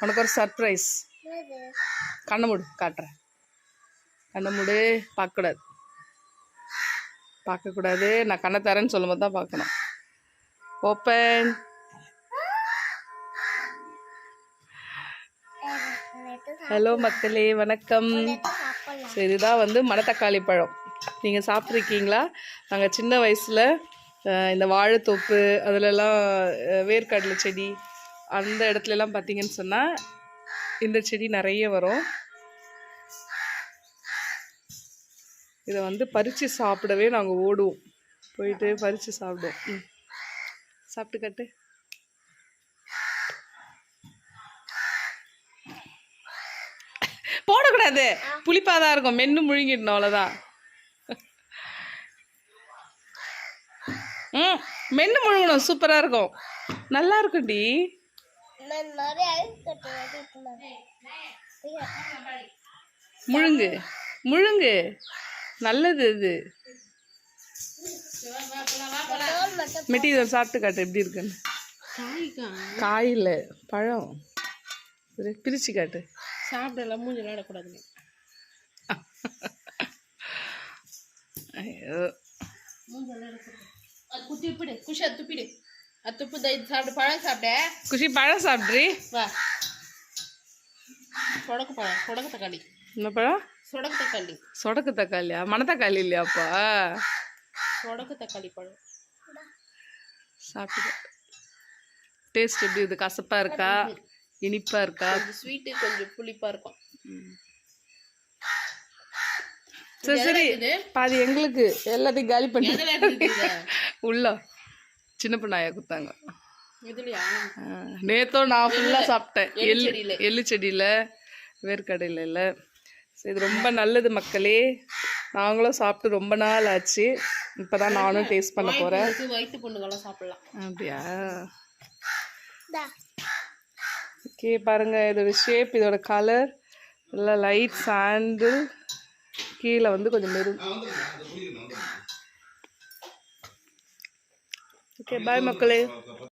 உனக்கு ஒரு சர்ப்ரைஸ். கண்ணை மூடு, காட்டுறேன். கண்ணை மூடு. பார்க்கக்கூடாது, பார்க்கக்கூடாது. நான் கண்ணை தரேன்னு சொல்லும் போது தான் பார்க்கணும். ஓப்பன். ஹலோ மக்களே, வணக்கம். சரி, இதுதான் வந்து மணத்தக்காளி பழம். நீங்கள் சாப்பிட்ருக்கீங்களா? நாங்கள் சின்ன வயசில் இந்த வாழைத்தோப்பு அதிலெல்லாம் வேர்க்கடலை செடி அந்த இடத்துலலாம் பார்த்தீங்கன்னு சொன்னால் இந்த செடி நிறைய வரும். இதை வந்து பறித்து சாப்பிடவே நாங்கள் ஓடுவோம், போயிட்டு பறித்து சாப்பிடுவோம். சாப்பிட்டு கட்டு. போடக்கூடாது, புளிப்பாக தான் இருக்கும், மென்று முழுங்கிடணும், அவ்வளோதான். மென்று முழுங்கணும், சூப்பராக இருக்கும், நல்லா இருக்கும்டி. முழுங்கு முழுங்கு, நல்லது இது. மெட்டீரியல் சாப்பிட்டு காட்டு எப்படி இருக்குன்னு. காயில் பழம் பிரிச்சு காட்டு. சாப்பிடலாம், மூஞ்சி விளையாடக்கூடாது. ஐயோ, துப்பிடு குஷா, துப்பிடு. துப்பு சாப்பிடு, பழம் சாப்பிட. குஷி பழம் சாப்பிட்றி. வா, சொடக்கு பழம், சொடக்கு தக்காளி. என்ன பழம்? சொடக்கு தக்காளி. சொடக்கு தக்காளியா? மணத்தக்காளி இல்லையாப்பா? சொடக்கு தக்காளி பழம் சாப்பிட்டு. டேஸ்ட் எப்படி இது? கசப்பா இருக்கா, இனிப்பா இருக்கா? ஸ்வீட்டு, கொஞ்சம் புளிப்பா இருக்கும். சரி சரி, பாதி எங்களுக்கு, எல்லாத்தையும் காலி பண்ணி உள்ள சின்ன பொண்ணாயா கொடுத்தாங்க. நேத்தோ நான் ஃபுல்லாக சாப்பிட்டேன். எள்ளு செடியில், வேர்க்கடையில் இல்லை. சரி, இது ரொம்ப நல்லது மக்களே. நாங்களும் சாப்பிட்டு ரொம்ப நாள் ஆச்சு. இப்போ தான் நானும் டேஸ்ட் பண்ண போகிறேன். வயிற்று பொண்ணுங்களாம் சாப்பிடலாம். அப்படியா? ஓகே, பாருங்கள் இதோட ஷேப், இதோட கலர் எல்லாம் லைட் சாண்டில், கீழே வந்து கொஞ்சம் மெரூன். ஓகே, பாய் மக்களே.